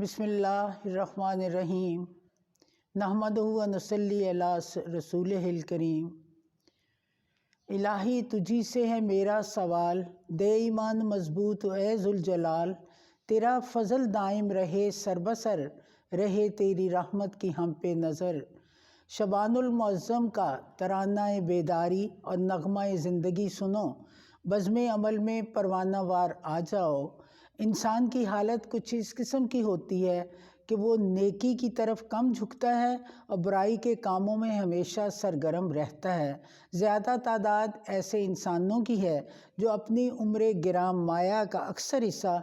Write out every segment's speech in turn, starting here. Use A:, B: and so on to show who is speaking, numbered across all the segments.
A: بسم اللہ الرحمن الرحیم نحمدہ و نصلی علی رسولہ الکریم۔ الہی تجھی سے ہے میرا سوال، دے ایمان مضبوط اے ذوالجلال، تیرا فضل دائم رہے سربسر، رہے تیری رحمت کی ہم پہ نظر۔ شبان المعظم کا ترانہ بیداری اور نغمہ زندگی سنو، بزم عمل میں پروانہ وار آ جاؤ۔ انسان کی حالت کچھ اس قسم کی ہوتی ہے کہ وہ نیکی کی طرف کم جھکتا ہے اور برائی کے کاموں میں ہمیشہ سرگرم رہتا ہے۔ زیادہ تعداد ایسے انسانوں کی ہے جو اپنی عمر گرام مایہ کا اکثر حصہ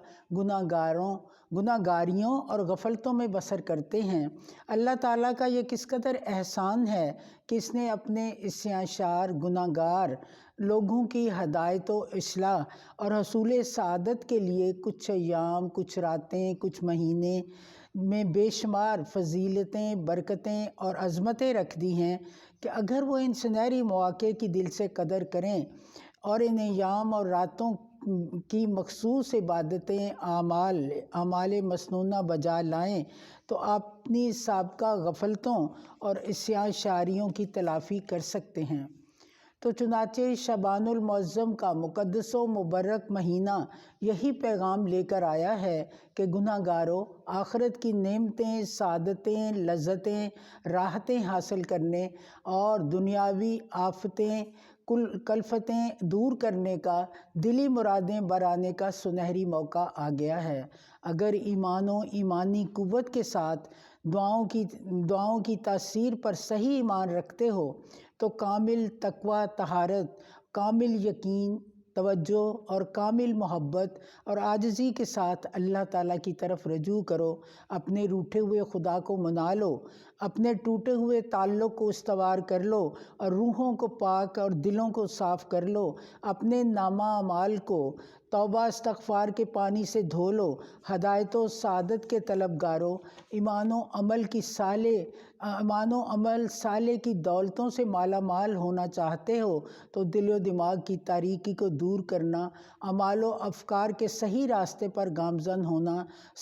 A: گناہ گاریوں اور غفلتوں میں بسر کرتے ہیں۔ اللہ تعالیٰ کا یہ کس قدر احسان ہے کہ اس نے اپنے عصیاں شار گناہ گار لوگوں کی ہدایت و اصلاح اور حصول سعادت کے لیے کچھ ایام، کچھ راتیں، کچھ مہینے میں بے شمار فضیلتیں، برکتیں اور عظمتیں رکھ دی ہیں کہ اگر وہ ان سنہری مواقع کی دل سے قدر کریں اور ان ایام اور راتوں کی مخصوص عبادتیں، اعمال مسنونہ بجا لائیں تو اپنی سابقہ غفلتوں اور عصیاں شاریوں کی تلافی کر سکتے ہیں۔ تو چنانچہ شبان المعظم کا مقدس و مبارک مہینہ یہی پیغام لے کر آیا ہے کہ گناہ گاروں، آخرت کی نعمتیں، سعادتیں، لذتیں، راحتیں حاصل کرنے اور دنیاوی آفتیں، کلفتیں دور کرنے کا، دلی مرادیں برانے کا سنہری موقع آ گیا ہے۔ اگر ایمان و ایمانی قوت کے ساتھ دعاؤں کی تاثیر پر صحیح ایمان رکھتے ہو تو کامل تقویٰ، طہارت، کامل یقین، توجہ اور کامل محبت اور عاجزی کے ساتھ اللہ تعالیٰ کی طرف رجوع کرو، اپنے روٹھے ہوئے خدا کو منا لو، اپنے ٹوٹے ہوئے تعلق کو استوار کر لو اور روحوں کو پاک اور دلوں کو صاف کر لو، اپنے نامہ اعمال کو توبہ استغفار کے پانی سے دھو لو۔ ہدایت و سعادت کے طلبگاروں، ایمان و عمل صالح کی دولتوں سے مالا مال ہونا چاہتے ہو تو دل و دماغ کی تاریکی کو دور کرنا، اعمال و افکار کے صحیح راستے پر گامزن ہونا،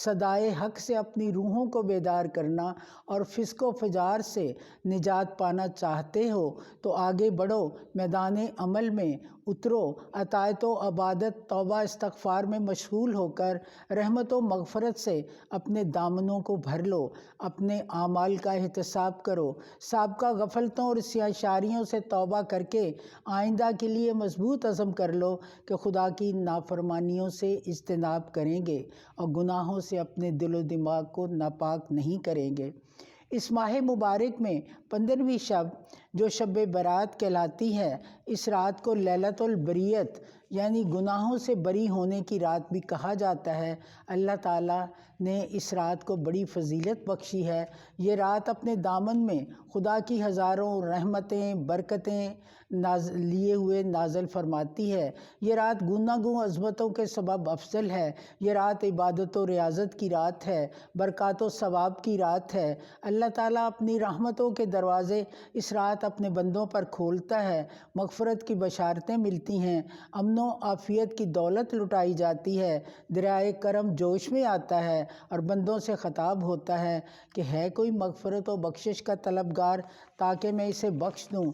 A: صدائے حق سے اپنی روحوں کو بیدار کرنا اور فسق و فجار سے نجات پانا چاہتے ہو تو آگے بڑھو، میدان عمل میں اترو، اطاعت و عبادت، توبہ استغفار میں مشغول ہو کر رحمت و مغفرت سے اپنے دامنوں کو بھر لو، اپنے اعمال کا احتساب کرو، سابقہ غفلتوں اور عصیاں شاریوں سے توبہ کر کے آئندہ کے لیے مضبوط عزم کر لو کہ خدا کی نافرمانیوں سے اجتناب کریں گے اور گناہوں سے اپنے دل و دماغ کو ناپاک نہیں کریں گے۔ اس ماہ مبارک میں 15ویں شب جو شب برات کہلاتی ہے، اس رات کو لیلۃ البریت یعنی گناہوں سے بری ہونے کی رات بھی کہا جاتا ہے۔ اللہ تعالیٰ نے اس رات کو بڑی فضیلت بخشی ہے۔ یہ رات اپنے دامن میں خدا کی ہزاروں رحمتیں، برکتیں لیے ہوئے نازل فرماتی ہے۔ یہ رات گوناگوں عظمتوں کے سبب افضل ہے۔ یہ رات عبادت و ریاضت کی رات ہے، برکات و ثواب کی رات ہے۔ اللہ تعالیٰ اپنی رحمتوں کے دروازے اس رات اپنے بندوں پر کھولتا ہے، مغفرت کی بشارتیں ملتی ہیں، امن و عافیت کی دولت لٹائی جاتی ہے، دریائے کرم جوش میں آتا ہے اور بندوں سے خطاب ہوتا ہے کہ ہے کوئی مغفرت و بخشش کا طلبگار تاکہ میں اسے بخش دوں،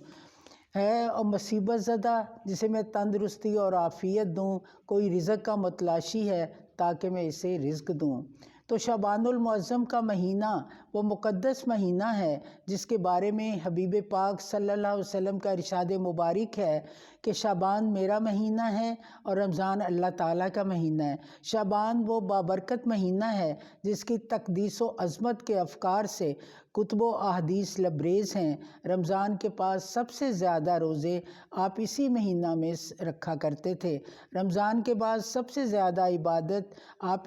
A: ہے اور مصیبت زدہ جسے میں تندرستی اور عافیت دوں، کوئی رزق کا متلاشی ہے تاکہ میں اسے رزق دوں۔ تو شبان المعظم کا مہینہ وہ مقدس مہینہ ہے جس کے بارے میں حبیب پاک صلی اللہ علیہ وسلم کا ارشاد مبارک ہے کہ شعبان میرا مہینہ ہے اور رمضان اللہ تعالیٰ کا مہینہ ہے۔ شعبان وہ بابرکت مہینہ ہے جس کی تقدیس و عظمت کے افکار سے کتب و احادیث لبریز ہیں۔ رمضان کے پاس سب سے زیادہ روزے آپ اسی مہینہ میں رکھا کرتے تھے۔ رمضان کے بعد سب سے زیادہ عبادت آپ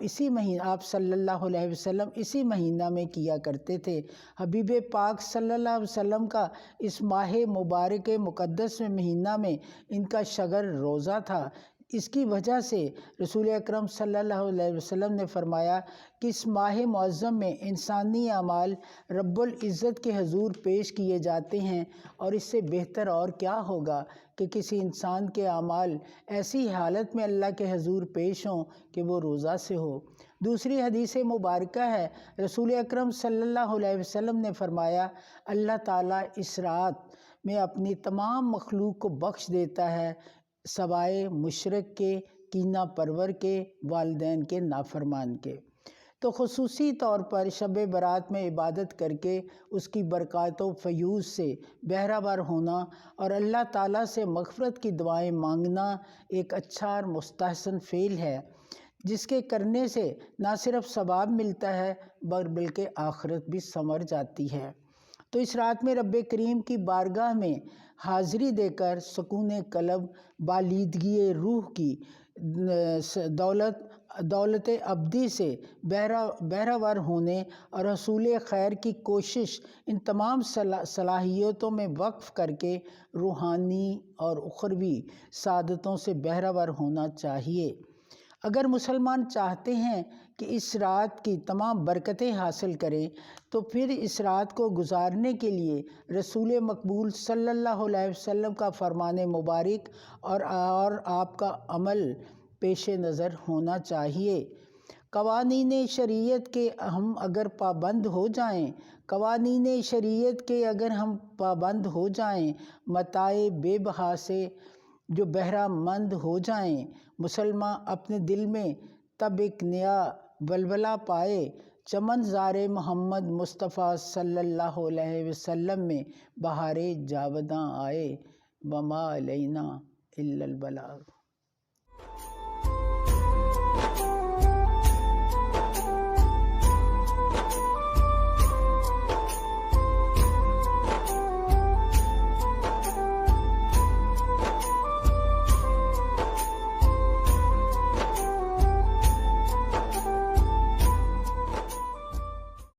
A: صلی اللہ علیہ وسلم اسی مہینہ میں کیا کرتے تھے۔ حبیب پاک صلی اللہ علیہ وسلم کا اس ماہ مبارک مقدس مہینہ میں ان کا شگل روزہ تھا۔ اس کی وجہ سے رسول اکرم صلی اللہ علیہ وسلم نے فرمایا کہ اس ماہ معظم میں انسانی اعمال رب العزت کے حضور پیش کیے جاتے ہیں، اور اس سے بہتر اور کیا ہوگا کہ کسی انسان کے اعمال ایسی حالت میں اللہ کے حضور پیش ہوں کہ وہ روزہ سے ہو۔ دوسری حدیث مبارکہ ہے، رسول اکرم صلی اللہ علیہ وسلم نے فرمایا، اللہ تعالیٰ اس رات میں اپنی تمام مخلوق کو بخش دیتا ہے سوائے مشرک کے، کینہ پرور کے، والدین کے نافرمان کے۔ تو خصوصی طور پر شب برات میں عبادت کر کے اس کی برکات و فیوز سے بہرہ ور ہونا اور اللہ تعالیٰ سے مغفرت کی دعائیں مانگنا ایک اچھا اور مستحسن فعل ہے، جس کے کرنے سے نہ صرف ثواب ملتا ہے بلکہ آخرت بھی سنور جاتی ہے۔ تو اس رات میں رب کریم کی بارگاہ میں حاضری دے کر سکون قلب، بالیدگی روح کی دولت ابدی سے بہرہ ور ہونے اور حصول خیر کی کوشش، ان تمام صلاحیتوں میں وقف کر کے روحانی اور اخروی سعادتوں سے بہرہ ور ہونا چاہیے۔ اگر مسلمان چاہتے ہیں کہ اس رات کی تمام برکتیں حاصل کریں تو پھر اس رات کو گزارنے کے لیے رسول مقبول صلی اللہ علیہ وسلم کا فرمان مبارک اور آپ کا عمل پیش نظر ہونا چاہیے۔ قوانین شریعت کے ہم اگر پابند ہو جائیں، متاع بے بہا سے جو بہرہ مند ہو جائیں، مسلمان اپنے دل میں تب ایک نیا ولولہ پائے، چمن زار محمد مصطفیٰ صلی اللہ علیہ وسلم میں بہار جاوداں آئے، وما علینا الا البلاغ۔